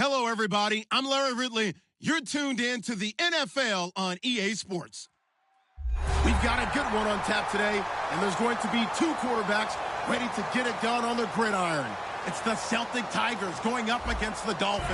Hello, everybody. I'm Larry Ridley. You're tuned in to the NFL on EA Sports. We've got a good one on tap today, and there's going to be two quarterbacks ready to get it done on the gridiron. It's the Celtic Tigers going up against the Dolphins.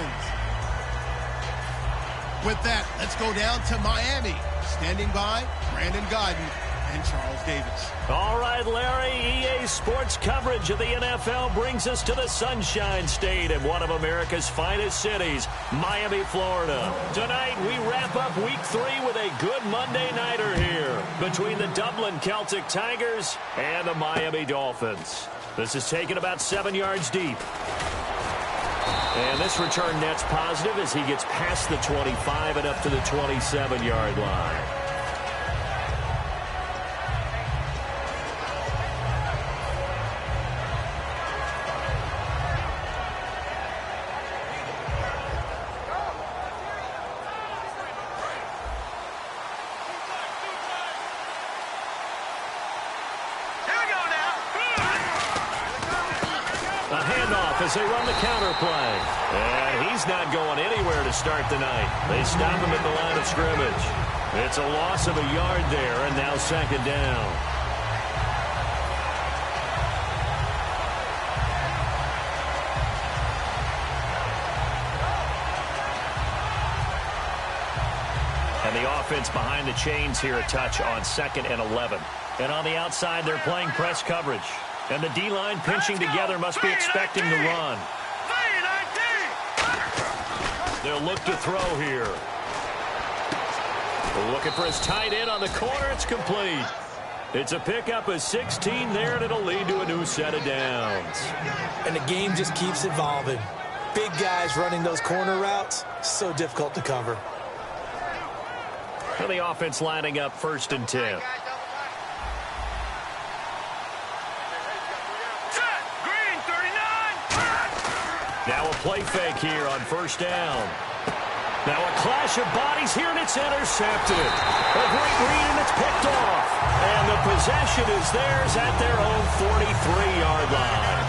With that, let's go down to Miami. Standing by, Brandon Godden and Charles Davis. All right, Larry, EA Sports coverage of the NFL brings us to the Sunshine State in one of America's finest cities, Miami, Florida. Tonight, we wrap up Week 3 with a good Monday nighter here between the Dublin Celtic Tigers and the Miami Dolphins. This is taken about 7 yards deep. And this return net's positive as he gets past the 25 and up to the 27-yard line. As they run the counter play. And he's not going anywhere to start the night. They stop him at the line of scrimmage. It's a loss of a yard there, and now second down. And the offense behind the chains here, a touch on 2nd and 11. And on the outside, they're playing press coverage. And the D-line pinching together must be expecting the run. They'll look to throw here. Looking for his tight end on the corner. It's complete. It's a pickup of 16 there, and it'll lead to a new set of downs. And the game just keeps evolving. Big guys running those corner routes, so difficult to cover. And the offense lining up 1st and 10. Now a play fake here on 1st down. Now a clash of bodies here, and it's intercepted. A great read, and it's picked off. And the possession is theirs at their own 43-yard line.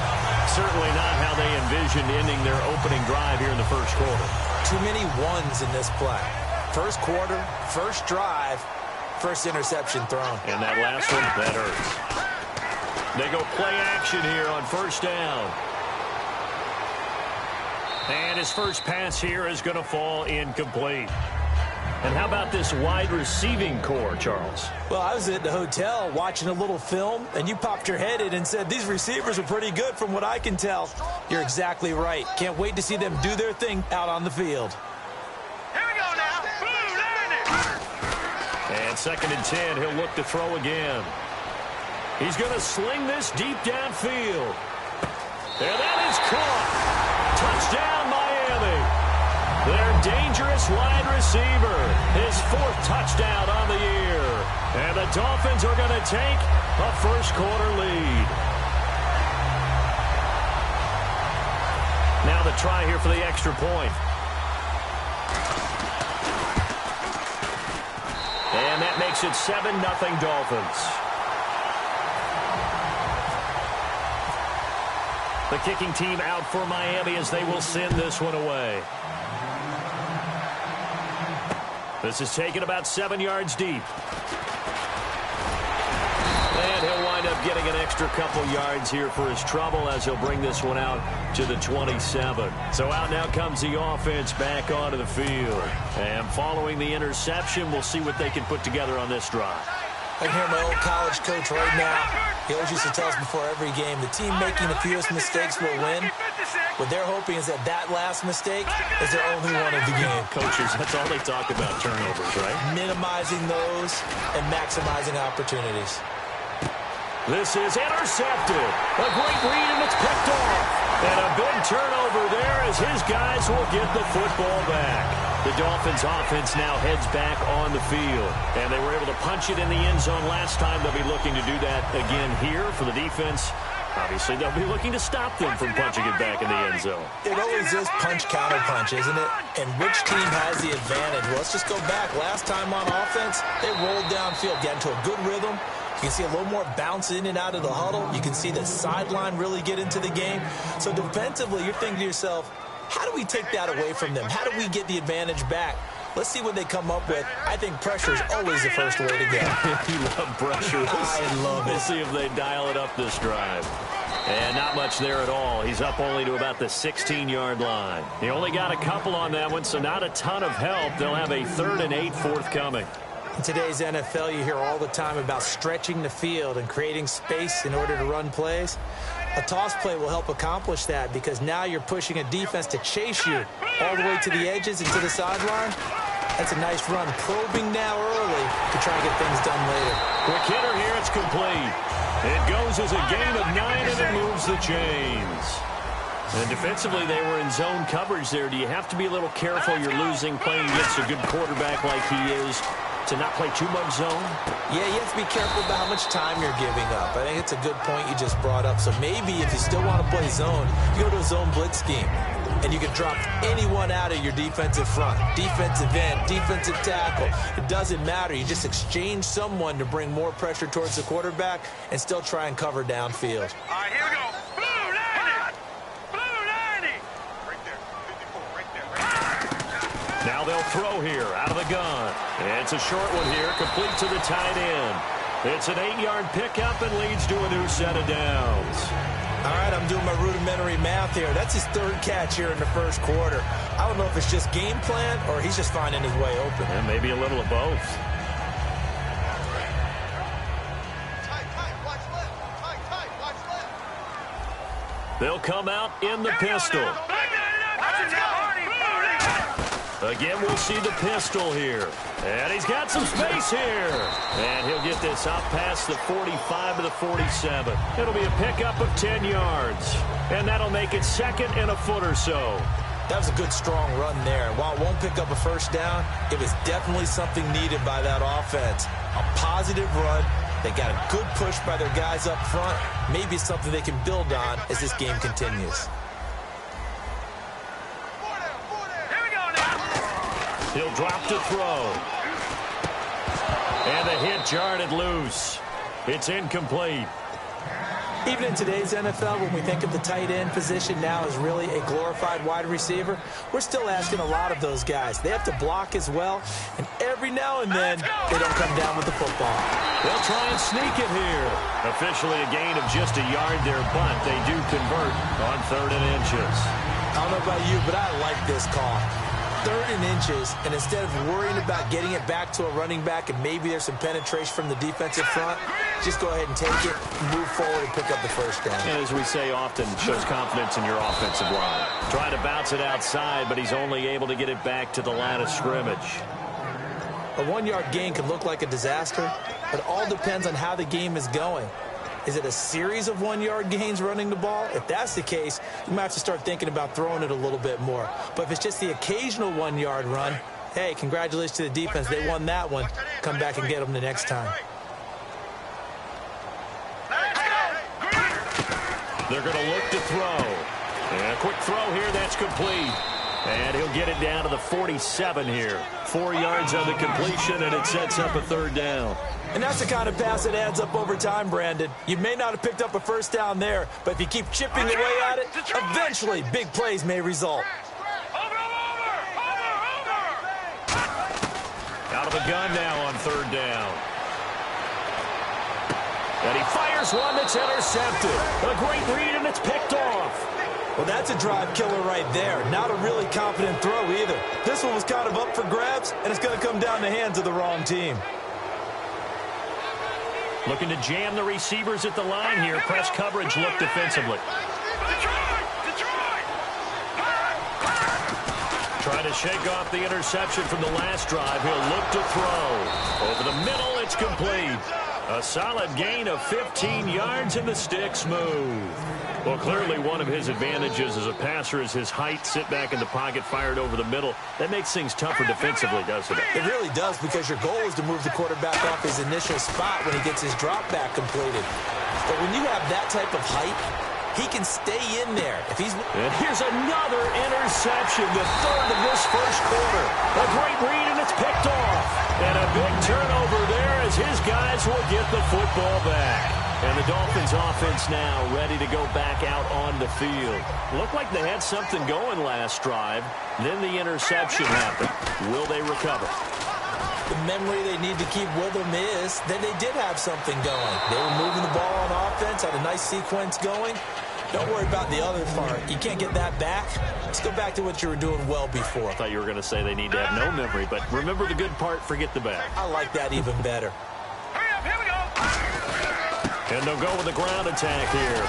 Certainly not how they envisioned ending their opening drive here in the first quarter. Too many ones in this play. First quarter, first drive, first interception thrown. And that last one, that hurts. They go play action here on 1st down. And his first pass here is going to fall incomplete. And how about this wide receiving core, Charles? Well, I was at the hotel watching a little film, and you popped your head in and said, these receivers are pretty good from what I can tell. You're exactly right. Can't wait to see them do their thing out on the field. Here we go now. Blue, learn it. And 2nd and 10, he'll look to throw again. He's going to sling this deep downfield. And that is caught. Touchdown, Miami. Their dangerous wide receiver. His 4th touchdown on the year. And the Dolphins are going to take a first quarter lead. Now the try here for the extra point. And that makes it 7-0 Dolphins. The kicking team out for Miami as they will send this one away. This is taken about 7 yards deep. And he'll wind up getting an extra couple yards here for his trouble as he'll bring this one out to the 27. So out now comes the offense back onto the field. And following the interception, we'll see what they can put together on this drive. I can hear my old college coach right now. He always used to tell us before every game, the team making the fewest mistakes will win. What they're hoping is that that last mistake is their only one of the game. Coaches, that's all they talk about, turnovers, right? Minimizing those and maximizing opportunities. This is intercepted. A great read, and it's picked off. And a big turnover there as his guys will get the football back. The Dolphins offense now heads back on the field. And they were able to punch it in the end zone last time. They'll be looking to do that again here for the defense. Obviously, they'll be looking to stop them from punching it back in the end zone. It always is punch-counter-punch, isn't it? And which team has the advantage? Well, let's just go back. Last time on offense, they rolled downfield, got into a good rhythm. You can see a little more bounce in and out of the huddle. You can see the sideline really get into the game. So defensively, you're thinking to yourself, How do we take that away from them? How do we get the advantage back? Let's see what they come up with. I think pressure is always the first way to go. You love pressure. I love it. We'll see if they dial it up this drive. And not much there at all. He's up only to about the 16-yard line. He only got a couple on that one, so not a ton of help. They'll have a 3rd and 8 forthcoming. In today's NFL, you hear all the time about stretching the field and creating space in order to run plays. A toss play will help accomplish that because now you're pushing a defense to chase you all the way to the edges and to the sideline. That's a nice run, probing now early to try and get things done later. Quick hitter here, it's complete. It goes as a gain of 9, and it moves the chains. And defensively, they were in zone coverage there. Do you have to be a little careful? You're losing playing against a good quarterback like he is to not play too much zone? Yeah, you have to be careful about how much time you're giving up. I think it's a good point you just brought up. So maybe if you still want to play zone, you go to a zone blitz scheme. And you can drop anyone out of your defensive front. Defensive end, defensive tackle. It doesn't matter. You just exchange someone to bring more pressure towards the quarterback and still try and cover downfield. All right, here we go. Blue 90. Blue 90. Right there. 54, right there. Now they'll throw here out of the gun. And it's a short one here, complete to the tight end. It's an 8-yard pickup and leads to a new set of downs. All right, I'm doing my rudimentary math here. That's his 3rd catch here in the first quarter. I don't know if it's just game plan or he's just finding his way open. And maybe a little of both. Tight, watch left. Tight, watch left. They'll come out in the pistol. Again, we'll see the pistol here. And he's got some space here. And he'll get this out past the 45 to the 47. It'll be a pickup of 10 yards. And that'll make it 2nd and a foot or so. That was a good, strong run there. While it won't pick up a first down, it was definitely something needed by that offense. A positive run. They got a good push by their guys up front. Maybe it's something they can build on as this game continues. He'll drop to throw. And the hit jarred it loose. It's incomplete. Even in today's NFL, when we think of the tight end position now as really a glorified wide receiver, we're still asking a lot of those guys. They have to block as well, and every now and then, they don't come down with the football. They'll try and sneak it here. Officially a gain of just a yard there, but they do convert on 3rd and inches. I don't know about you, but I like this call. 3rd and inches, and instead of worrying about getting it back to a running back and maybe there's some penetration from the defensive front, just go ahead and take it, move forward, and pick up the first down. And as we say often, shows confidence in your offensive line. Trying to bounce it outside, but he's only able to get it back to the line of scrimmage. A 1-yard gain could look like a disaster, but it all depends on how the game is going. Is it a series of 1-yard gains running the ball? If that's the case, you might have to start thinking about throwing it a little bit more. But if it's just the occasional 1-yard run, hey, congratulations to the defense. They won that one. Come back and get them the next time. They're going to look to throw. And a quick throw here, that's complete. And he'll get it down to the 47 here. 4 yards on the completion, and it sets up a 3rd down. And that's the kind of pass that adds up over time, Brandon. You may not have picked up a first down there, but if you keep chipping away at it, eventually big plays may result. Out of the gun now on 3rd down. And he fires one that's intercepted. A great read, and it's picked off. Well, that's a drive killer right there. Not a really confident throw either. This one was kind of up for grabs, and it's going to come down the hands of the wrong team. Looking to jam the receivers at the line here. Press coverage look defensively. Trying to shake off the interception from the last drive. He'll look to throw. Over the middle, it's complete. A solid gain of 15 yards, and the stick's smooth. Well, clearly one of his advantages as a passer is his height. Sit back in the pocket, fired over the middle. That makes things tougher defensively, doesn't it? It really does, because your goal is to move the quarterback off his initial spot when he gets his drop back completed. But when you have that type of height, he can stay in there. And here's another interception, the 3rd of this first quarter. A great read, and it's picked off. And a big turnover there as his guys will get the football back. And the Dolphins offense now ready to go back out on the field. Looked like they had something going last drive. Then the interception happened. Will they recover? The memory they need to keep with them is that they did have something going. They were moving the ball on offense, had a nice sequence going. Don't worry about the other part. You can't get that back. Let's go back to what you were doing well before. I thought you were going to say they need to have no memory, but remember the good part, forget the bad. I like that even better. Hurry up, here we go. And they'll go with the ground attack here.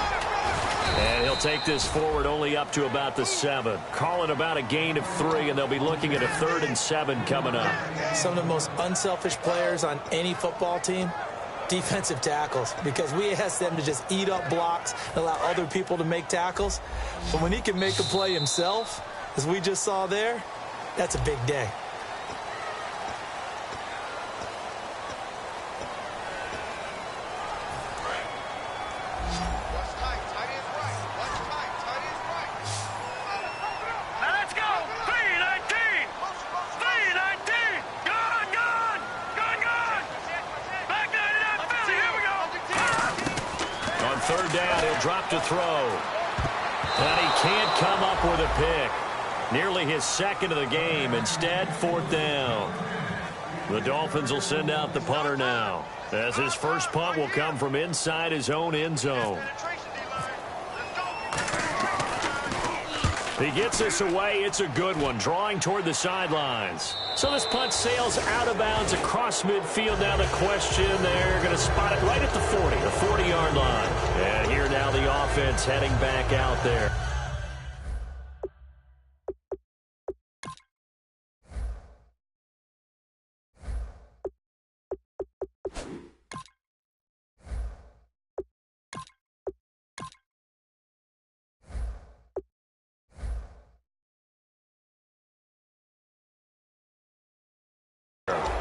And he'll take this forward only up to about the 7. Calling about a gain of 3, and they'll be looking at a 3rd and 7 coming up. Some of the most unselfish players on any football team, defensive tackles, because we ask them to just eat up blocks and allow other people to make tackles. But when he can make a play himself, as we just saw there, that's a big day. Now let's go. 319. 319. Gone. Back 99, Philly. Here we go. On 3rd down, he'll drop to throw. And he can't come up with a pick. Nearly his 2nd of the game. Instead, 4th down. The Dolphins will send out the punter now, as his first punt will come from inside his own end zone. He gets this away. It's a good one, drawing toward the sidelines. So this punt sails out of bounds across midfield. Now the question, they're going to spot it right at the 40, the 40-yard line. And here now the offense heading back out there.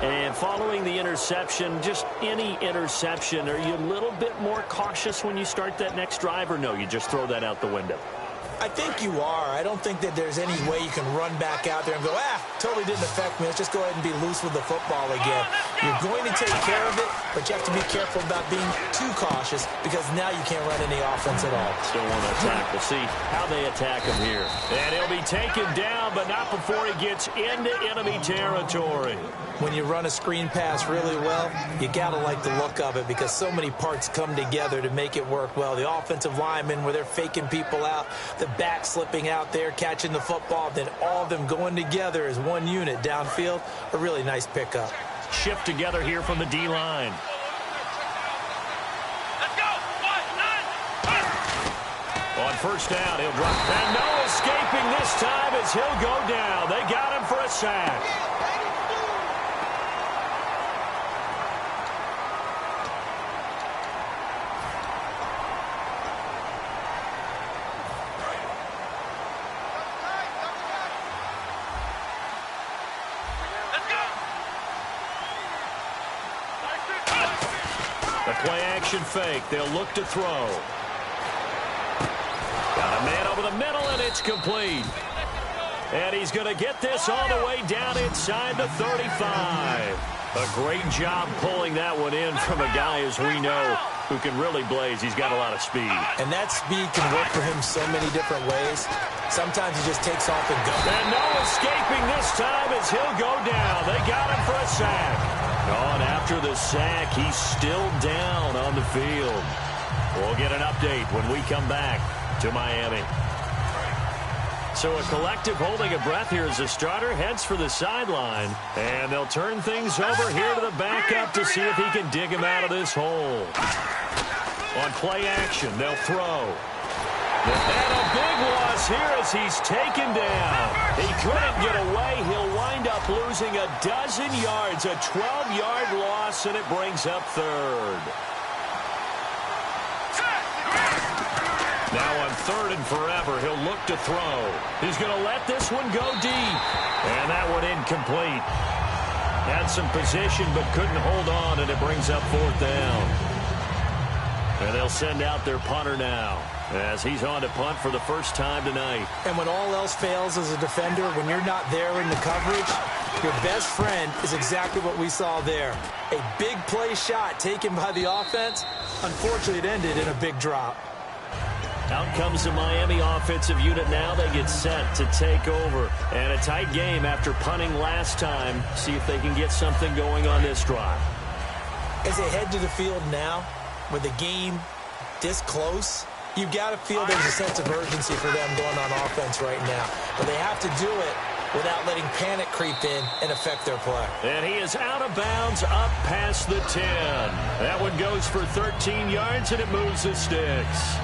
And following the interception, just any interception, are you a little bit more cautious when you start that next drive, or no, you just throw that out the window? I think you are. I don't think that there's any way you can run back out there and go, totally didn't affect me. Let's just go ahead and be loose with the football again. You're going to take care of it, but you have to be careful about being too cautious, because now you can't run any offense at all. Still want to attack. We'll see how they attack him here. And he'll be taken down, but not before he gets into enemy territory. When you run a screen pass really well, you got to like the look of it, because so many parts come together to make it work well. The offensive linemen, where they're faking people out, the back slipping out there, catching the football, then all of them going together as one unit downfield. A really nice pickup. Shift together here from the D-line. Let's go. 1, 9. On 1st down, he'll drop. And no escaping this time as he'll go down. They got him for a sack. The play-action fake. They'll look to throw. Got a man over the middle, and it's complete. And he's going to get this all the way down inside the 35. A great job pulling that one in from a guy, as we know, who can really blaze. He's got a lot of speed. And that speed can work for him so many different ways. Sometimes he just takes off and goes. And no escaping this time as he'll go down. They got him for a sack. On after the sack, he's still down on the field. We'll get an update when we come back to Miami. So a collective holding a breath here as the starter heads for the sideline. And they'll turn things over here to the backup to see if he can dig him out of this hole. On play action, they'll throw. And a big loss here as he's taken down. He couldn't get away. He'll wind up losing a dozen yards, a 12-yard loss, and it brings up 3rd. Now on 3rd and forever, he'll look to throw. He's going to let this one go deep. And that one incomplete. Had some position but couldn't hold on, and it brings up 4th down. And they'll send out their punter now, as he's on to punt for the first time tonight. And when all else fails as a defender, when you're not there in the coverage, Your best friend is exactly what we saw there. A big play shot taken by the offense. Unfortunately, it ended in a big drop. Out comes the Miami offensive unit now. They get set to take over. And a tight game after punting last time. See if they can get something going on this drive. As they head to the field now, with the game this close, you've got to feel there's a sense of urgency for them going on offense right now. But they have to do it without letting panic creep in and affect their play. And he is out of bounds up past the 10. That one goes for 13 yards, and it moves the sticks.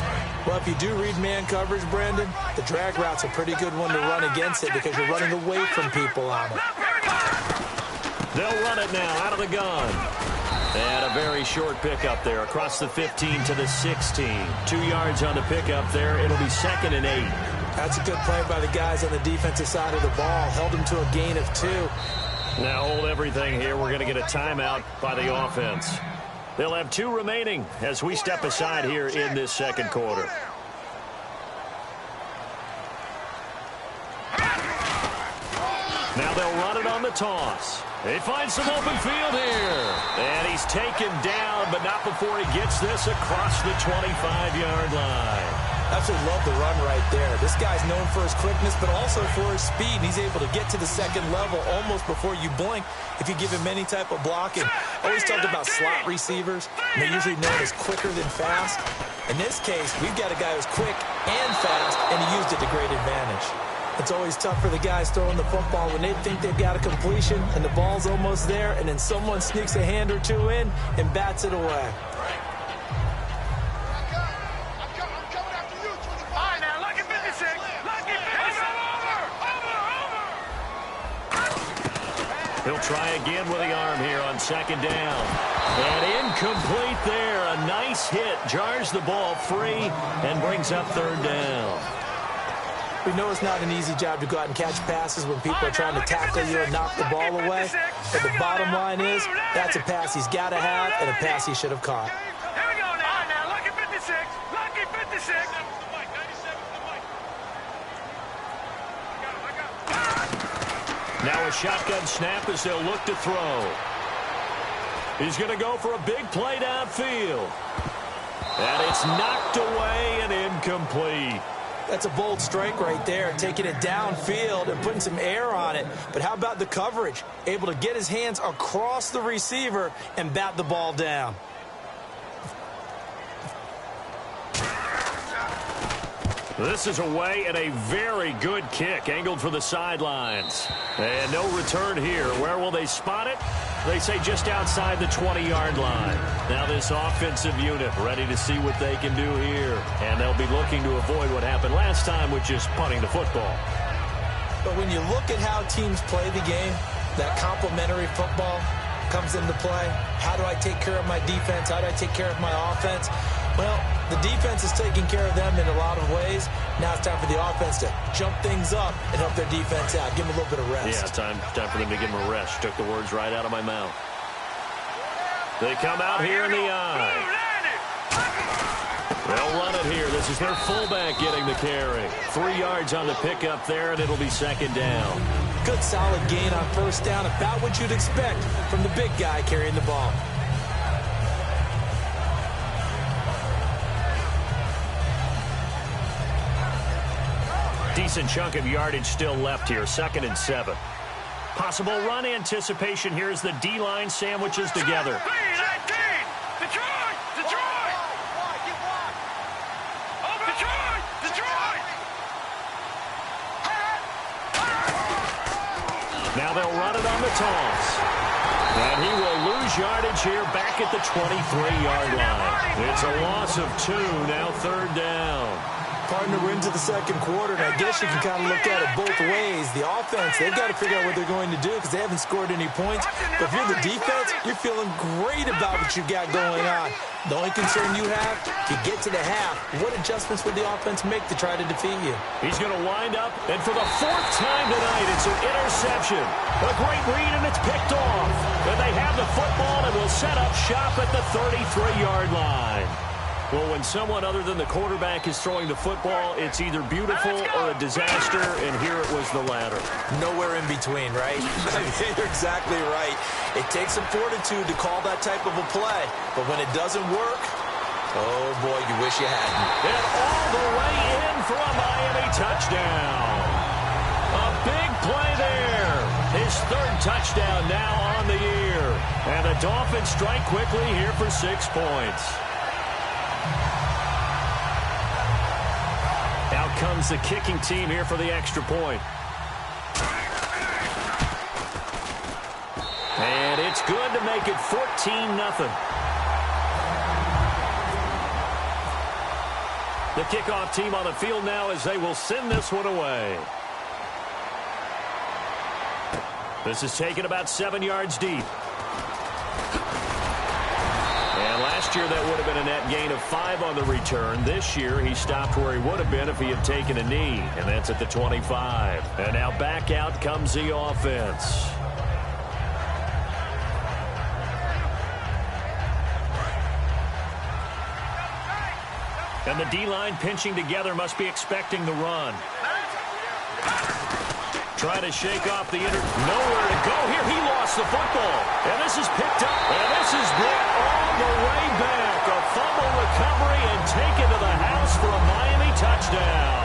Well, if you do read man coverage, Brandon, the drag route's a pretty good one to run against it because you're running away from people on it. They'll run it now out of the gun. And a very short pickup there across the 15 to the 16. 2 yards on the pickup there. It'll be 2nd and 8. That's a good play by the guys on the defensive side of the ball. Held them to a gain of 2. Now hold everything here. We're going to get a timeout by the offense. They'll have 2 remaining as we step aside here in this second quarter. Now they'll run it on the toss. They find some open field here. And he's taken down, but not before he gets this across the 25-yard line. Absolutely love the run right there. This guy's known for his quickness, but also for his speed. He's able to get to the second level almost before you blink if you give him any type of blocking. Always talked about slot receivers. And they're usually known as quicker than fast. In this case, we've got a guy who's quick and fast, and he used it to great advantage. It's always tough for the guys throwing the football when they think they've got a completion and the ball's almost there, and then someone sneaks a hand or two in and bats it away. He'll try again with the arm here on 2nd down. And incomplete there. A nice hit. Jars the ball free and brings up 3rd down. We know it's not an easy job to go out and catch passes when people are trying to tackle you and knock the ball away. But the bottom line is, that's a pass he's got to have and a pass he should have caught. Here we go now. Now, lucky 56. Lucky 56. Now a shotgun snap as they'll look to throw. He's going to go for a big play downfield. And it's knocked away and incomplete. That's a bold strike right there, taking it downfield and putting some air on it. But how about the coverage? Able to get his hands across the receiver and bat the ball down. This is away and a very good kick angled for the sidelines. And no return here. Where will they spot it? They say just outside the 20-yard line. Now this offensive unit ready to see what they can do here. And they'll be looking to avoid what happened last time, which is punting the football. But when you look at how teams play the game, that complementary football comes into play. How do I take care of my defense? How do I take care of my offense? Well, the defense is taking care of them in a lot of ways. Now it's time for the offense to jump things up and help their defense out. Give them a little bit of rest. Yeah, time for them to give them a rest. Took the words right out of my mouth. They come out here in the eye. They'll run it here. This is their fullback getting the carry. 3 yards on the pickup there, and it'll be 2nd down. Good solid gain on 1st down. About what you'd expect from the big guy carrying the ball. Decent chunk of yardage still left here. 2nd and 7. Possible run anticipation here as the D-line sandwiches together. Now they'll run it on the toss. And he will lose yardage here back at the 23-yard line. It's a loss of 2, now 3rd down. Partner, we're into the second quarter, and I guess you can kind of look at it both ways. The offense, they've got to figure out what they're going to do because they haven't scored any points. But if you're the defense, you're feeling great about what you've got going on. The only concern you have, to get to the half, what adjustments would the offense make to try to defeat you? He's going to wind up, and for the 4th time tonight, it's an interception. A great read, and it's picked off. And they have the football and will set up shop at the 33-yard line. Well, when someone other than the quarterback is throwing the football, it's either beautiful or a disaster, and here it was the latter. Nowhere in between, right? You're exactly right. It takes some fortitude to call that type of a play, but when it doesn't work, oh boy, you wish you hadn't. And all the way in for a Miami touchdown. A big play there. His third touchdown now on the year. And the Dolphins strike quickly here for 6 points. Out comes the kicking team here for the extra point. And it's good to make it 14-0. The kickoff team on the field now as they will send this one away. This is taken about 7 yards deep. And last year that would have been a net gain of 5 on the return. This year he stopped where he would have been if he had taken a knee. And that's at the 25. And now back out comes the offense. And the D-line pinching together must be expecting the run. Trying to shake off the nowhere to go here. He lost the football. And this is picked up. And this is brought all the way back. A fumble recovery and taken to the house for a Miami touchdown.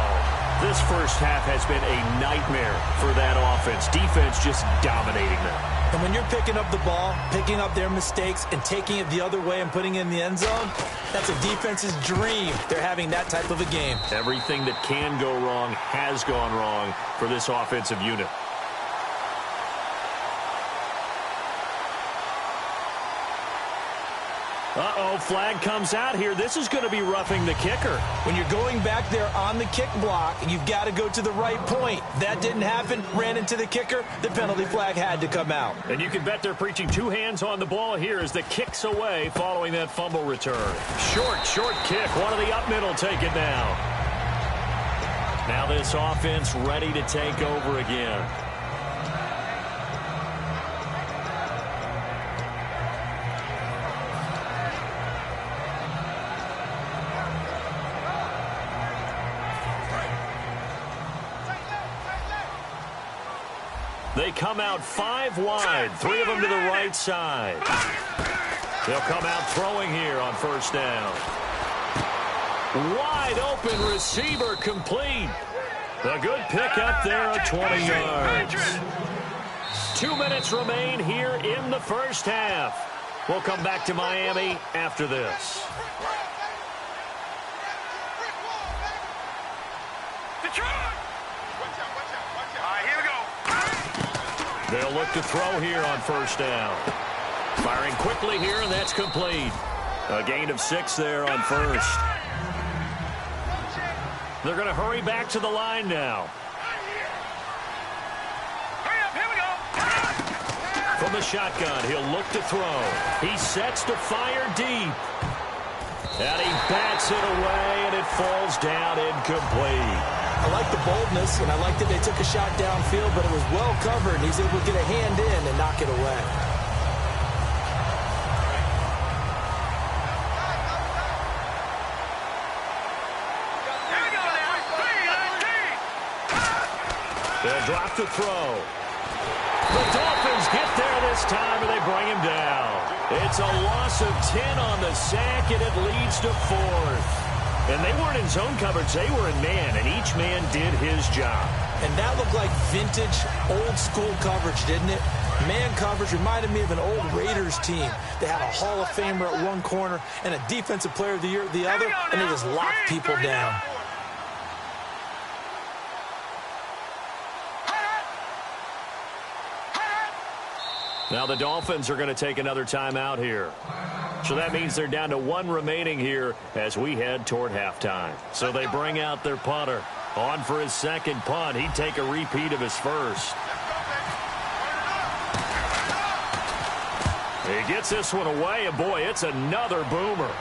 This first half has been a nightmare for that offense. Defense just dominating them. And when you're picking up the ball, picking up their mistakes, and taking it the other way and putting it in the end zone, that's a defense's dream. They're having that type of a game. Everything that can go wrong has gone wrong for this offensive unit. Uh-oh, flag comes out here. This is going to be roughing the kicker. When you're going back there on the kick block, you've got to go to the right point. That didn't happen. Ran into the kicker. The penalty flag had to come out. And you can bet they're preaching 2 hands on the ball here as the kick's away following that fumble return. Short kick. One of the up middle take it now. Now this offense ready to take over again. They come out 5 wide, 3 of them to the right side. They'll come out throwing here on first down. Wide open receiver complete. A good pick up there at 20 yards. 2 minutes remain here in the first half. We'll come back to Miami after this. They'll look to throw here on first down. Firing quickly here, and that's complete. A gain of 6 there on first. They're going to hurry back to the line now. From the shotgun, he'll look to throw. He sets to fire deep. And he bats it away, and it falls down incomplete. I like the boldness, and I like that they took a shot downfield, but it was well covered, and he's able to get a hand in and knock it away. They'll drop the throw. The Dolphins get there this time, and they bring him down. It's a loss of 10 on the sack, and it leads to 4th. And they weren't in zone coverage. They were in man, and each man did his job. And that looked like vintage, old-school coverage, didn't it? Man coverage reminded me of an old Raiders team. They had a Hall of Famer at one corner and a Defensive Player of the Year at the other, and they just locked people down. Now the Dolphins are going to take another timeout here. So that means they're down to 1 remaining here as we head toward halftime. So they bring out their punter. On for his second punt. He'd take a repeat of his first. He gets this one away, and boy, it's another boomer.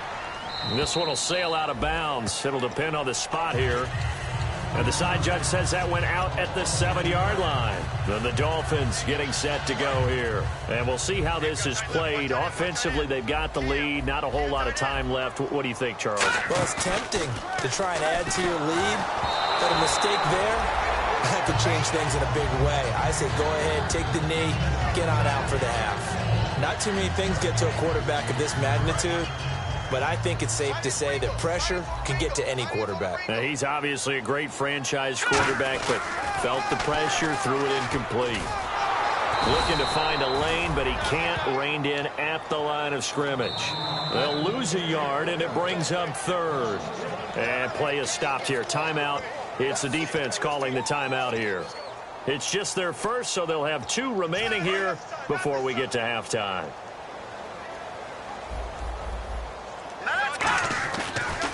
This one will sail out of bounds. It'll depend on the spot here. And the side judge says that went out at the 7-yard line. Then the Dolphins getting set to go here. And we'll see how this is played. Offensively, they've got the lead. Not a whole lot of time left. What do you think, Charles? Well, it's tempting to try and add to your lead. But a mistake there, that could change things in a big way. I say go ahead, take the knee, get on out for the half. Not too many things get to a quarterback of this magnitude. But I think it's safe to say that pressure can get to any quarterback. Now, he's obviously a great franchise quarterback, but felt the pressure, threw it incomplete. Looking to find a lane, but he can't. Reined in at the line of scrimmage. They'll lose a yard, and it brings up third. And play is stopped here. Timeout. It's the defense calling the timeout here. It's just their first, so they'll have 2 remaining here before we get to halftime.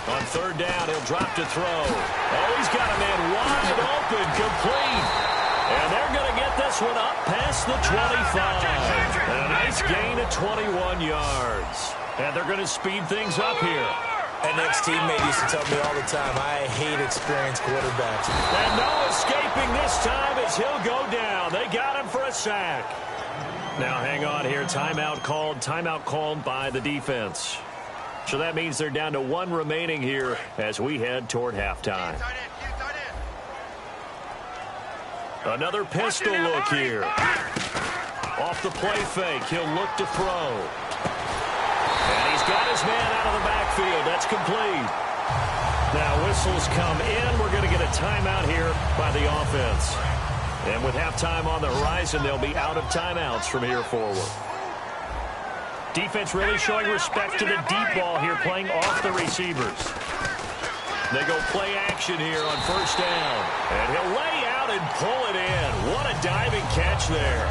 On third down, he'll drop to throw. Oh, he's got a man wide open, complete. And they're going to get this one up past the 25. And a nice gain of 21 yards. And they're going to speed things up here. An ex-teammate used to tell me all the time, I hate experienced quarterbacks. And no escaping this time as he'll go down. They got him for a sack. Now hang on here. Timeout called by the defense. So that means they're down to 1 remaining here as we head toward halftime. Another pistol look here. Off the play fake, he'll look to throw. And he's got his man out of the backfield. That's complete. Now whistles come in. We're going to get a timeout here by the offense. And with halftime on the horizon, they'll be out of timeouts from here forward. Defense really showing respect to the deep ball here, playing off the receivers. They go play action here on first down. And he'll lay out and pull it in. What a diving catch there.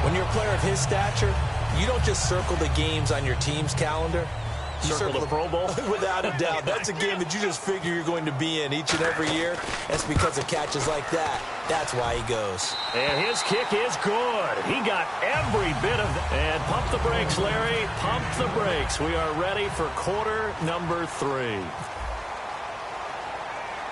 When you're a player of his stature, you don't just circle the games on your team's calendar. You circle the Pro Bowl? Without a doubt. That's a game that you just figure you're going to be in each and every year. That's because of catches like that. That's why he goes. And his kick is good. He got every bit of it. And pump the brakes, Larry. Pump the brakes. We are ready for quarter number 3.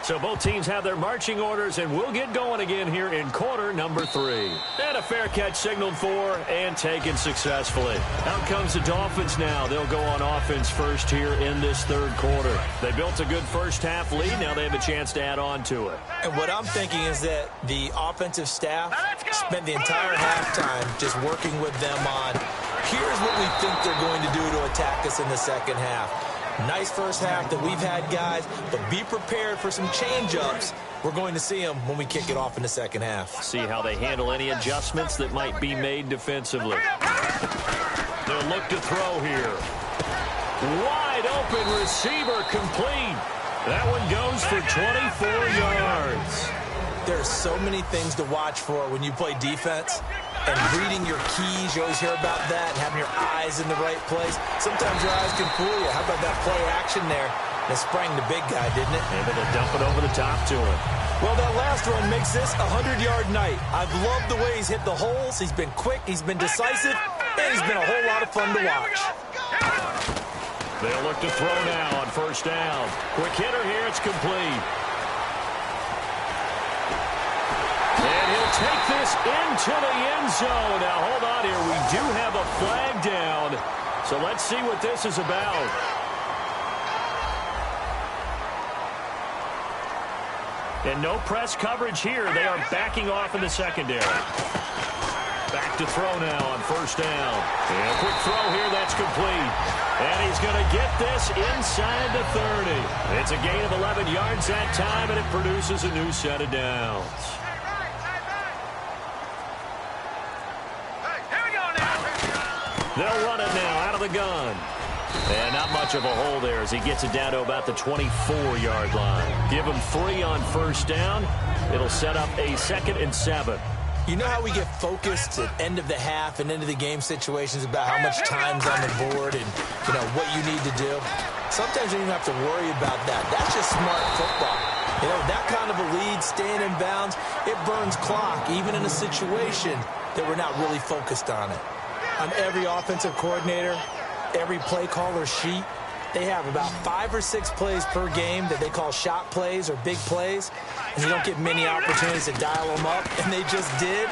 So both teams have their marching orders, and we'll get going again here in quarter number 3. And a fair catch signaled for and taken successfully. Out comes the Dolphins now. They'll go on offense first here in this third quarter. They built a good first half lead. Now they have a chance to add on to it. And what I'm thinking is that the offensive staff spent the entire halftime just working with them on, here's what we think they're going to do to attack us in the second half. Nice first half that we've had, guys, but be prepared for some change-ups. We're going to see them when we kick it off in the second half. See how they handle any adjustments that might be made defensively. They'll look to throw here. Wide open receiver complete. That one goes for 24 yards. There's so many things to watch for when you play defense. And reading your keys, you always hear about that, and having your eyes in the right place. Sometimes your eyes can fool you. How about that play action there? That sprang the big guy, didn't it? Able to dump it over the top to him. Well, that last run makes this a 100-yard night. I've loved the way he's hit the holes. He's been quick, he's been decisive, and he's been a whole lot of fun to watch. They'll look to throw now on first down. Quick hitter here, it's complete. And he'll take this into the end zone. Now, hold on here. We do have a flag down. So let's see what this is about. And no press coverage here. They are backing off in the secondary. Back to throw now on first down. And a quick throw here. That's complete. And he's going to get this inside the 30. It's a gain of 11 yards that time, and it produces a new set of downs. They'll run it now out of the gun. And not much of a hole there as he gets it down to about the 24-yard line. Give him 3 on first down. It'll set up a 2nd and 7. You know how we get focused at end of the half and end of the game situations about how much time's on the board and, you know, what you need to do? Sometimes you don't have to worry about that. That's just smart football. You know, that kind of a lead, staying in bounds, it burns clock, even in a situation that we're not really focused on it. On every offensive coordinator, every play caller sheet, They have about 5 or 6 plays per game that they call shot plays or big plays, and they don't get many opportunities to dial them up, and they just did,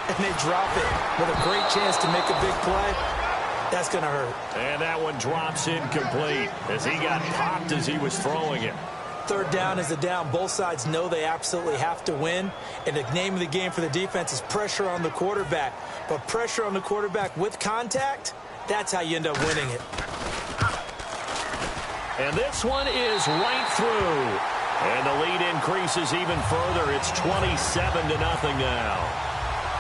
and they drop it with a great chance to make a big play. That's going to hurt. And that one drops incomplete as he got popped as he was throwing it. Third down is a down. Both sides know they absolutely have to win, and the name of the game for the defense is pressure on the quarterback. But pressure on the quarterback with contact, that's how you end up winning it. And this one is right through. And the lead increases even further. It's 27-0 now.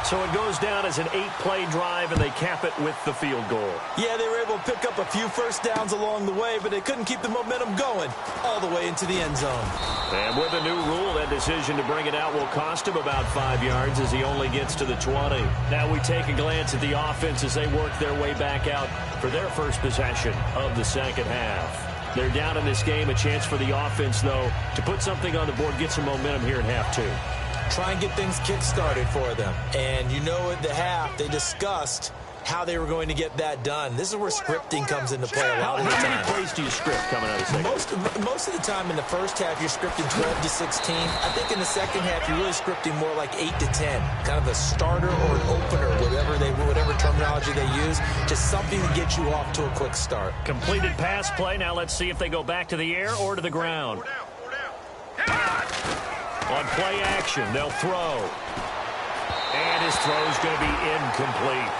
So it goes down as an 8-play drive, and they cap it with the field goal. Yeah, they were able to pick up a few first downs along the way, but they couldn't keep the momentum going all the way into the end zone. And with a new rule, that decision to bring it out will cost him about 5 yards as he only gets to the 20. Now we take a glance at the offense as they work their way back out for their first possession of the second half. They're down in this game. A chance for the offense, though, to put something on the board, get some momentum here in half two. Try and get things kick-started for them. And you know at the half, they discussed how they were going to get that done. This is where scripting comes into play a lot of the time. How many plays do you script coming out of the second? Most of the time in the first half, you're scripting 12 to 16. I think in the second half, you're really scripting more like 8 to 10. Kind of a starter or an opener, whatever terminology they use. Just something to get you off to a quick start. Completed pass play. Now let's see if they go back to the air or to the ground. On play action, they'll throw. And his throw is going to be incomplete.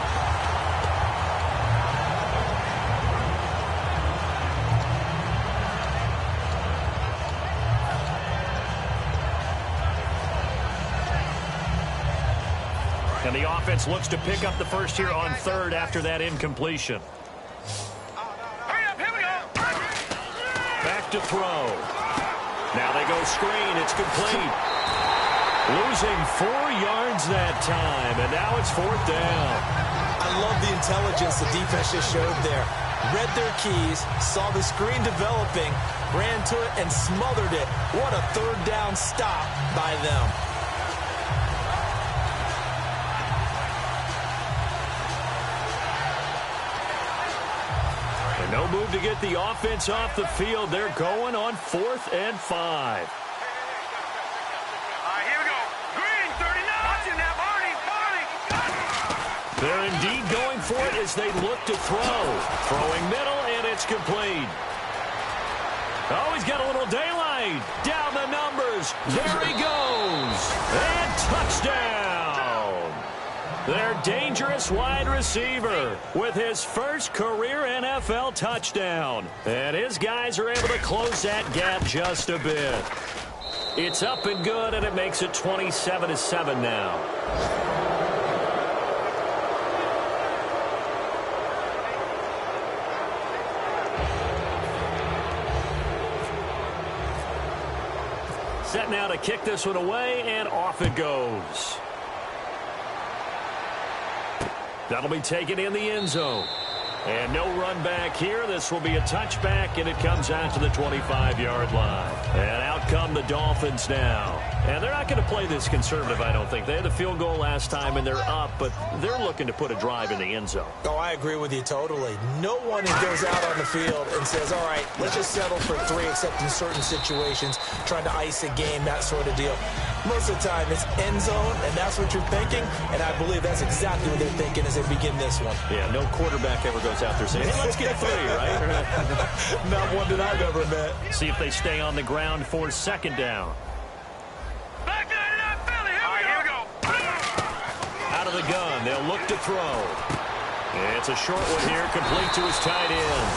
And the offense looks to pick up the first here on third after that incompletion. Back to throw. Now they go screen. It's complete. Losing 4 yards that time, and now it's fourth down. I love the intelligence the defense just showed there. Read their keys, saw the screen developing, ran to it, and smothered it. What a third down stop by them. No move to get the offense off the field. They're going on 4th and 5. All right, here we go. Green, 39. Watching that, Barney. They're indeed going for it as they look to throw. Throwing middle, and it's complete. Oh, he's got a little daylight. Down the numbers. There he goes. And touchdown. Their dangerous wide receiver with his first career NFL touchdown. And his guys are able to close that gap just a bit. It's up and good, and it makes it 27-7 now. Set now to kick this one away, and off it goes. That'll be taken in the end zone. And no run back here. This will be a touchback, and it comes out to the 25-yard line. And out come the Dolphins now. And they're not going to play this conservative, I don't think. They had the field goal last time, and they're up, but they're looking to put a drive in the end zone. Oh, I agree with you totally. No one goes out on the field and says, all right, let's just settle for 3, except in certain situations, trying to ice a game, that sort of deal. Most of the time, it's end zone, and that's what you're thinking, and I believe that's exactly what they're thinking as they begin this one. Yeah, no quarterback ever goes out there saying, hey, let's get 3, right? Not one that I've ever met. See if they stay on the ground for second down. Back to that Philly. All right, here we go. Out of the gun, they'll look to throw. It's a short one here, complete to his tight end.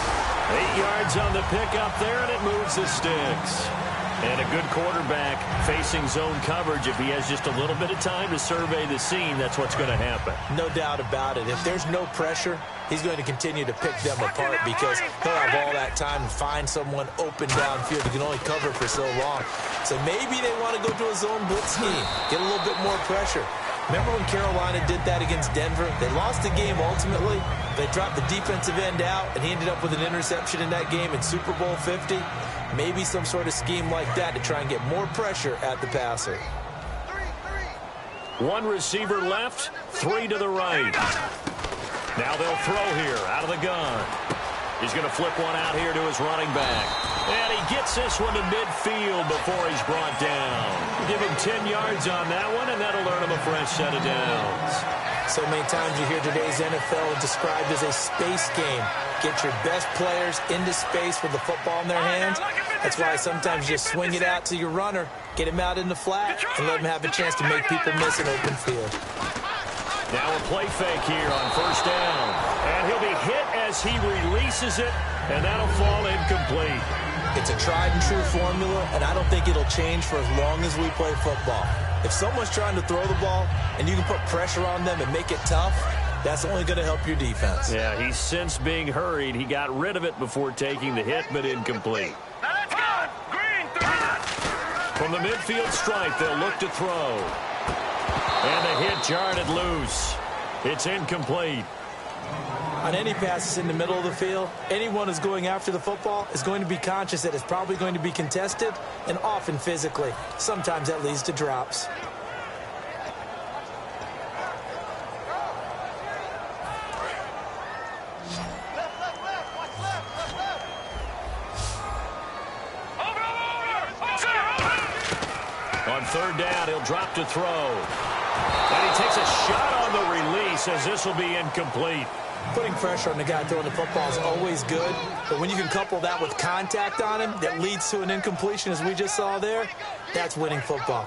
8 yards on the pickup there, and it moves the sticks. And a good quarterback facing zone coverage. If he has just a little bit of time to survey the scene, that's what's going to happen. No doubt about it. If there's no pressure, he's going to continue to pick them apart because he'll have all that time to find someone open downfield. He can only cover for so long. So maybe they want to go to a zone blitz scheme, get a little bit more pressure. Remember when Carolina did that against Denver? They lost the game ultimately. They dropped the defensive end out, and he ended up with an interception in that game in Super Bowl 50. Maybe some sort of scheme like that to try and get more pressure at the passer. 1 receiver left, 3 to the right. Now they'll throw here out of the gun. He's going to flip one out here to his running back. And he gets this one to midfield before he's brought down. Give him 10 yards on that one, and that'll earn him a fresh set of downs. So many times you hear today's NFL described as a space game. Get your best players into space with the football in their hands. That's why sometimes you just swing it out to your runner, get him out in the flat, and let him have a chance to make people miss an open field. Now a play fake here on first down. And he'll be hit as he releases it, and that'll fall incomplete. It's a tried-and-true formula, and I don't think it'll change for as long as we play football. If someone's trying to throw the ball and you can put pressure on them and make it tough, that's only going to help your defense. Yeah, he's since being hurried. He got rid of it before taking the hit, but incomplete. Now let's go. Green, 3. From the midfield stripe, they'll look to throw. And the hit jarred it loose. It's incomplete. On any passes in the middle of the field, anyone who's going after the football is going to be conscious that it's probably going to be contested, and often physically. Sometimes that leads to drops. On third down, he'll drop to throw. And he takes a shot on the release as this will be incomplete. Putting pressure on the guy throwing the football is always good, but when you can couple that with contact on him that leads to an incompletion, as we just saw there, that's winning football.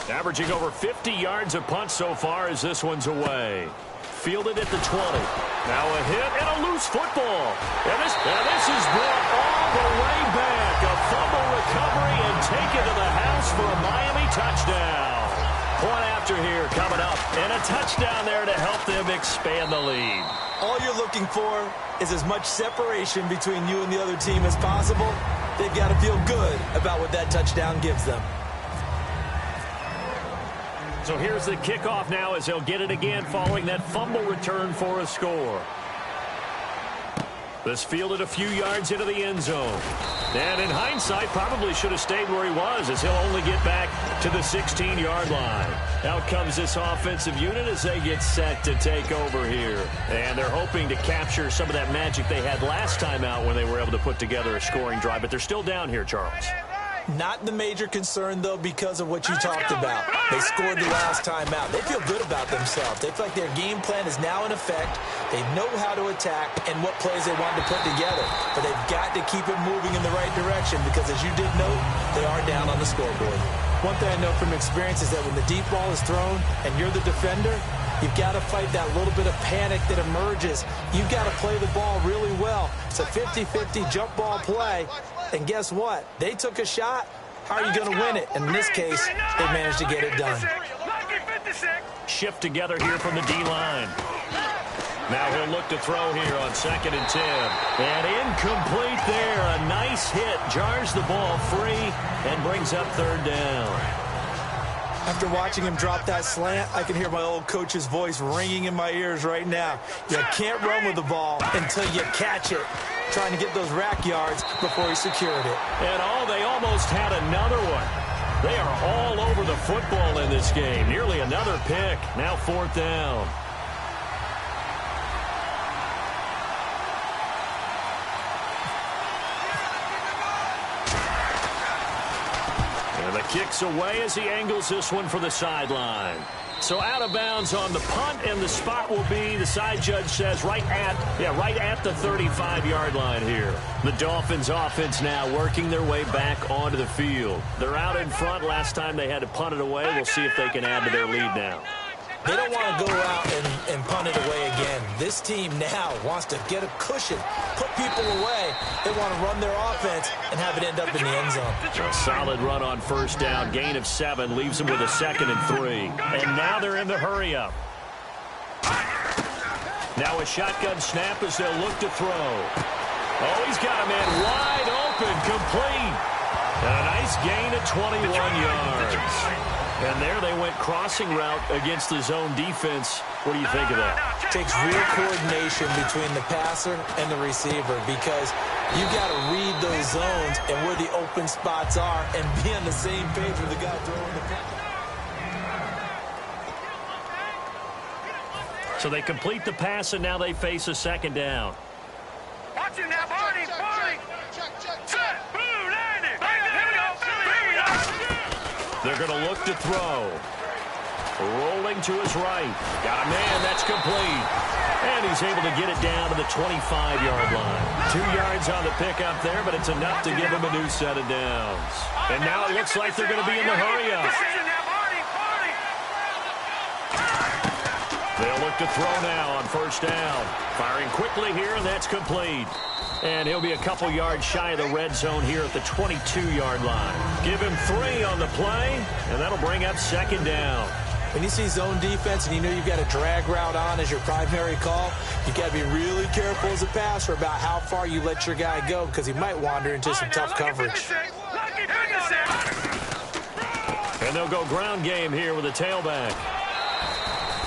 Averaging over 50 yards a punt so far as this one's away. Fielded at the 20. Now a hit and a loose football. And this is brought all the way back. A fumble recovery and taken to the house for a Miami touchdown. Point after here coming up. And a touchdown there to help them expand the lead. All you're looking for is as much separation between you and the other team as possible. They've got to feel good about what that touchdown gives them. So here's the kickoff now as they'll get it again following that fumble return for a score. This fielded a few yards into the end zone. And in hindsight, probably should have stayed where he was as he'll only get back to the 16-yard line. Out comes this offensive unit as they get set to take over here. And they're hoping to capture some of that magic they had last time out when they were able to put together a scoring drive. But they're still down here, Charles. Not the major concern, though, because of what you talked about. They scored the last time out. They feel good about themselves. They feel like their game plan is now in effect. They know how to attack and what plays they want to put together. But they've got to keep it moving in the right direction because, as you did note, they are down on the scoreboard. One thing I know from experience is that when the deep ball is thrown and you're the defender, you've got to fight that little bit of panic that emerges. You've got to play the ball really well. It's a 50-50 jump ball play. And guess what? They took a shot. How are you going to win it? And in this case, they managed to get it done. Shift together here from the D-line. Now he'll look to throw here on 2nd and 10. And incomplete there. A nice hit. Jars the ball free and brings up 3rd down. After watching him drop that slant, I can hear my old coach's voice ringing in my ears right now. You can't run with the ball until you catch it. Trying to get those rack yards before he secured it. And they almost had another one. They are all over the football in this game. Nearly another pick. Now 4th down. And the kick's away as he angles this one for the sideline. So out of bounds on the punt, and the spot will be, the side judge says, right at the 35-yard line here. The Dolphins offense now working their way back onto the field. They're out in front. Last time they had to punt it away. We'll see if they can add to their lead now. They don't want to go out and punt it away again. This team now wants to get a cushion, put people away. They want to run their offense and have it end up in the end zone. A solid run on 1st down. Gain of 7 leaves them with a 2nd and 3. And now they're in the hurry-up. Now a shotgun snap as they'll look to throw. Oh, he's got a man wide open, complete. And a nice gain of 21 yards. And there they went crossing route against the zone defense. What do you think of that? Takes real coordination between the passer and the receiver because you've got to read those zones and where the open spots are and be on the same page with the guy throwing the So they complete the pass, and now they face a second down. Watch him now, Barney. Set. Blue, line it. Here we go. They're going to look to throw. Rolling to his right. Got a man. That's complete. And he's able to get it down to the 25-yard line. 2 yards on the pickup there, but it's enough to give him a new set of downs. And now it looks like they're going to be in the hurry-up. They'll look to throw now on first down. Firing quickly here, and that's complete. And he'll be a couple yards shy of the red zone here at the 22-yard line. Give him 3 on the play, and that'll bring up second down. When you see zone defense and you know you've got a drag route on as your primary call, you got to be really careful as a passer about how far you let your guy go because he might wander into some tough coverage. And they'll go ground game here with a tailback.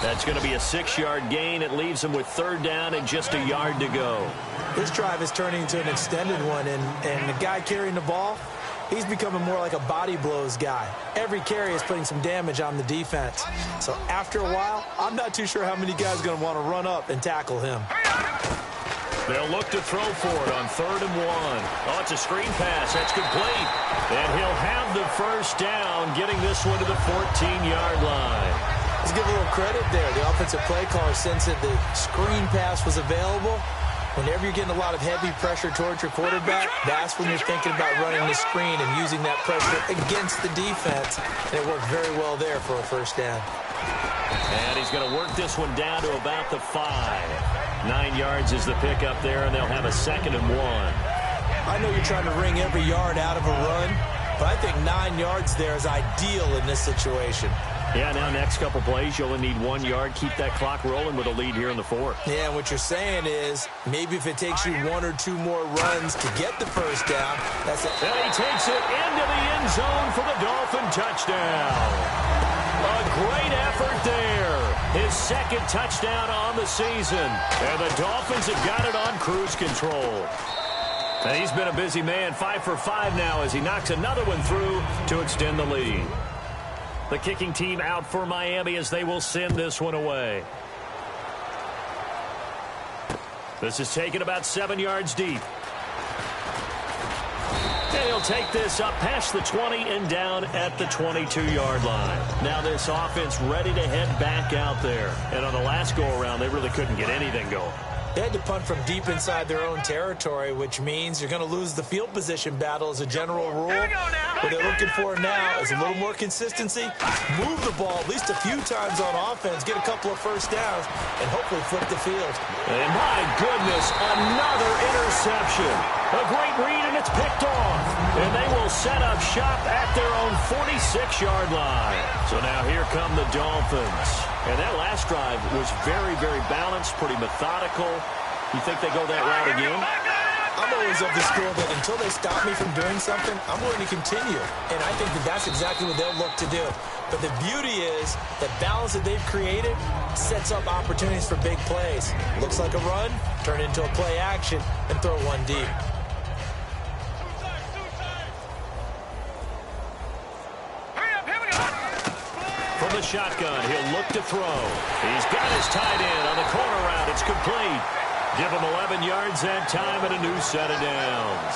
That's going to be a 6-yard gain. It leaves them with third down and just a yard to go. This drive is turning into an extended one, and the guy carrying the ball, he's becoming more like a body blows guy. Every carry is putting some damage on the defense. So after a while, I'm not too sure how many guys are going to want to run up and tackle him. They'll look to throw for it on 3rd and 1. Oh, it's a screen pass. That's complete. And he'll have the first down, getting this one to the 14-yard line. Let's give a little credit there. The offensive play caller sensed that the screen pass was available. Whenever you're getting a lot of heavy pressure towards your quarterback, that's when you're thinking about running the screen and using that pressure against the defense. And it worked very well there for a first down. And he's going to work this one down to about the 5. 9 yards is the pickup there, and they'll have a 2nd and 1. I know you're trying to wring every yard out of a run, but I think 9 yards there is ideal in this situation. Yeah, now next couple plays, you only need 1 yard. Keep that clock rolling with a lead here in the 4th. Yeah, what you're saying is maybe if it takes you 1 or 2 more runs to get the first down, that's it. And he takes it into the end zone for the Dolphin touchdown. A great effort there. His 2nd touchdown on the season. And the Dolphins have got it on cruise control. And he's been a busy man, 5 for 5 now as he knocks another one through to extend the lead. The kicking team out for Miami as they will send this one away. This is taken about 7 yards deep. And he'll take this up past the 20 and down at the 22-yard line. Now this offense ready to head back out there. And on the last go-around, they really couldn't get anything going. They had to punt from deep inside their own territory, which means you're going to lose the field position battle as a general rule. What they're looking for now is a little more consistency, move the ball at least a few times on offense, get a couple of first downs, and hopefully flip the field. And my goodness, another interception. A great read, and it's picked off. And they will set up shop at their own 46-yard line. So now here come the Dolphins. And that last drive was very, very balanced, pretty methodical. You think they go that route again? I'm always of the school that until they stop me from doing something, I'm going to continue. And I think that that's exactly what they'll look to do. But the beauty is that balance that they've created sets up opportunities for big plays. Looks like a run, turn it into a play action, and throw one deep. From the shotgun, he'll look to throw. He's got his tight end on the corner route. It's complete. Give him 11 yards that time and a new set of downs.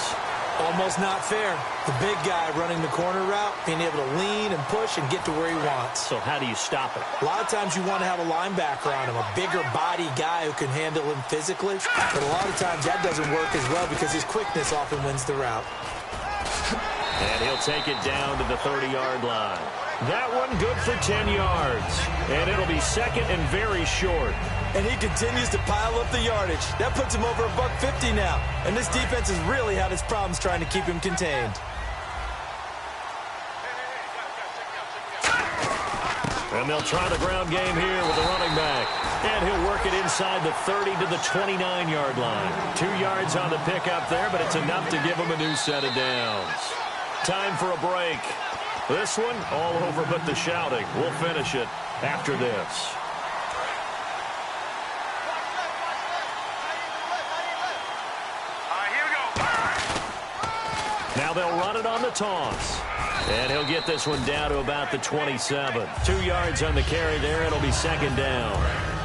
Almost not fair. The big guy running the corner route, being able to lean and push and get to where he wants. So how do you stop it? A lot of times you want to have a linebacker on him, a bigger body guy who can handle him physically. But a lot of times that doesn't work as well because his quickness often wins the route. And he'll take it down to the 30-yard line. That one good for 10 yards. And it'll be 2nd and very short. And he continues to pile up the yardage. That puts him over $150 now. And this defense has really had its problems trying to keep him contained. And they'll try the ground game here with the running back. And he'll work it inside the 30 to the 29-yard line. 2 yards on the pickup there, but it's enough to give him a new set of downs. Time for a break. This one, all over but the shouting. We'll finish it after this. Here we go. Now they'll run it on the toss. And he'll get this one down to about the 27. 2 yards on the carry there. It'll be 2nd down.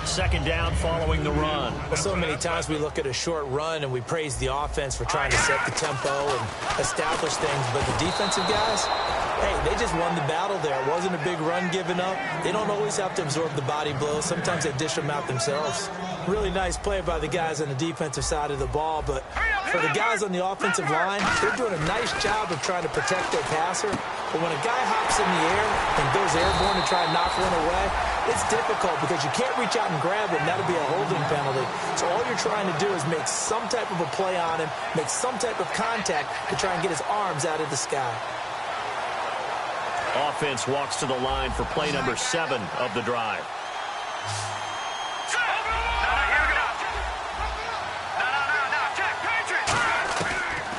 Second down following the run. Well, so many times we look at a short run and we praise the offense for trying to set the tempo and establish things, but the defensive guys, hey, they just won the battle there. It wasn't a big run given up. They don't always have to absorb the body blows. Sometimes they dish them out themselves. Really nice play by the guys on the defensive side of the ball, but for the guys on the offensive line, they're doing a nice job of trying to protect their passer. But when a guy hops in the air and goes airborne to try and knock one away, it's difficult because you can't reach out and grab it, and that'll be a holding penalty. So all you're trying to do is make some type of a play on him, make some type of contact to try and get his arms out of the sky. Offense walks to the line for play number 7 of the drive.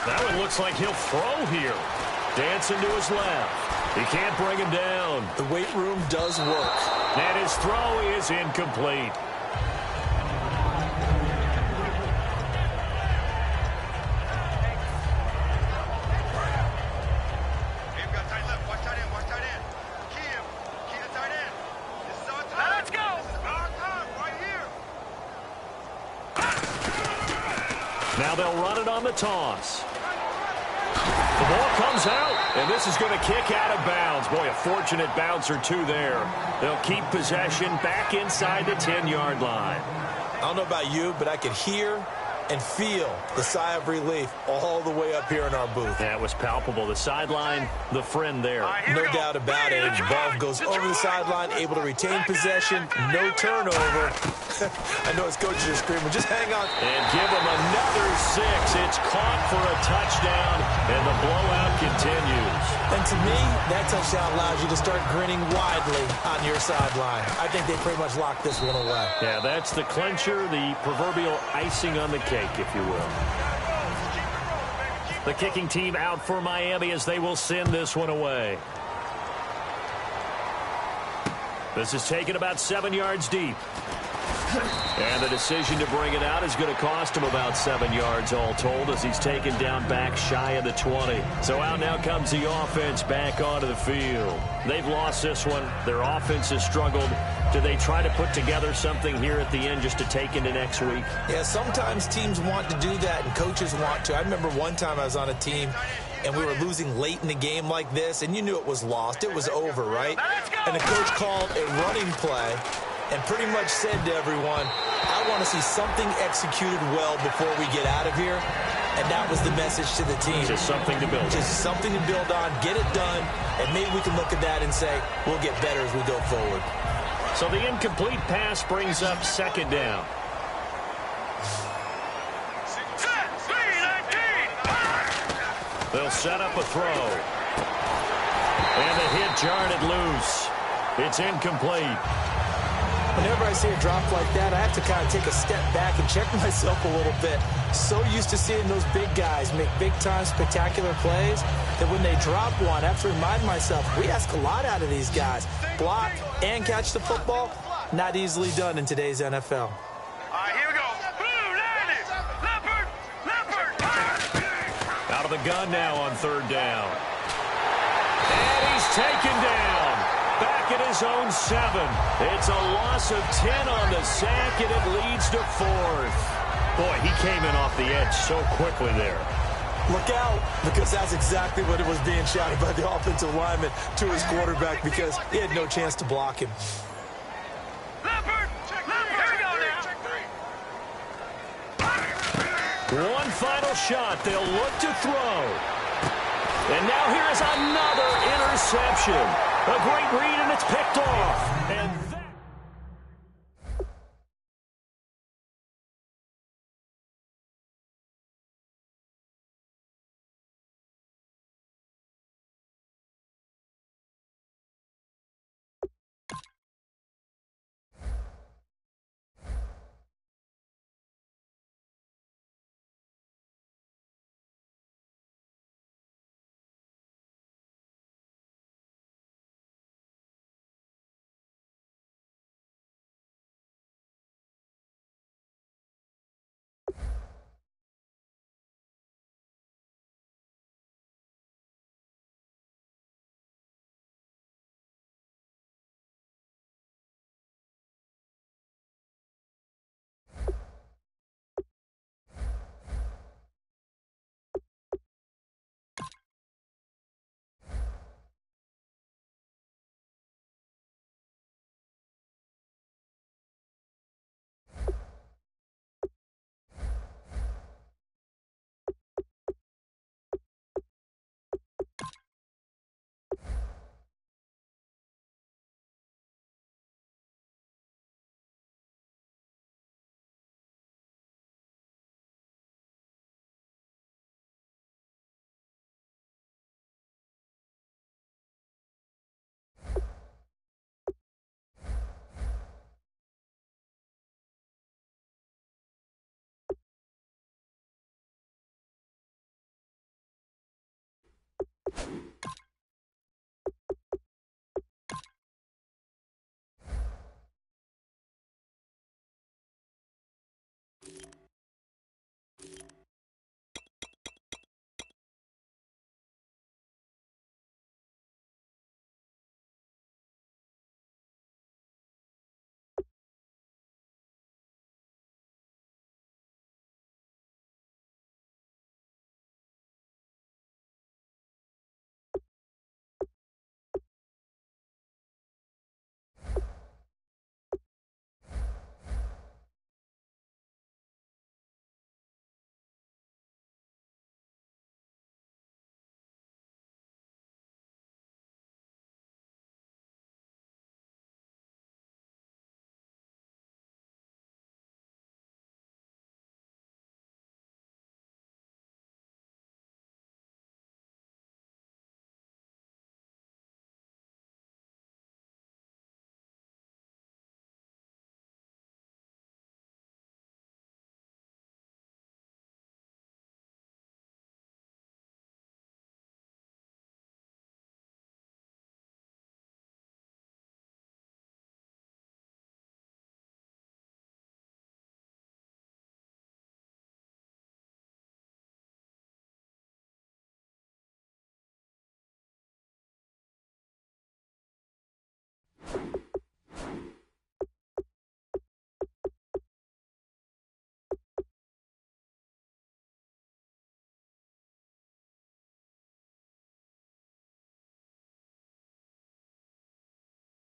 That one looks like he'll throw here. Dancing to his left. He can't bring him down. The weight room does work. And his throw is incomplete. Now they'll run it on the toss. The ball comes out, and this is going to kick out of bounds. Boy, a fortunate bounce or two there. They'll keep possession back inside the 10-yard line. I don't know about you, but I could hear and feel the sigh of relief all the way up here in our booth. That was palpable. The sideline, the friend there. No doubt about it. The ball goes over the sideline, able to retain possession, no turnover. I know his coaches are screaming, just hang on. And give him another 6. It's caught for a touchdown, and the blowout continues. And to me, that touchdown allows you to start grinning widely on your sideline. I think they pretty much locked this one away. Yeah, that's the clincher, the proverbial icing on the cake, if you will. The kicking team out for Miami as they will send this one away. This is taken about 7 yards deep. And the decision to bring it out is going to cost him about 7 yards all told as he's taken down back shy of the 20. So out now comes the offense back onto the field. They've lost this one. Their offense has struggled. Do they try to put together something here at the end just to take into next week? Yeah, sometimes teams want to do that and coaches want to. I remember one time I was on a team and we were losing late in the game like this, and you knew it was lost. It was over, right? And the coach called a running play and pretty much said to everyone, I want to see something executed well before we get out of here. And that was the message to the team. Just something to build on. Just something to build on, get it done, and maybe we can look at that and say, we'll get better as we go forward. So the incomplete pass brings up second down. They'll set up a throw. And the hit jarred it loose. It's incomplete. Whenever I see a drop like that, I have to kind of take a step back and check myself a little bit. So used to seeing those big guys make big-time spectacular plays that when they drop one, I have to remind myself, we ask a lot out of these guys. Block and catch the football, not easily done in today's NFL. Here we go. Blue, leopard, leopard. Out of the gun now on third down. And he's taken down. Back at his own 7. It's a loss of 10 on the sack, and it leads to 4th. Boy, he came in off the edge so quickly there. Look out, because that's exactly what it was being shouted by the offensive lineman to his quarterback because he had no chance to block him. Leopard, here we go now. One final shot. They'll look to throw. And now here is another interception. A great read, and it's picked off. And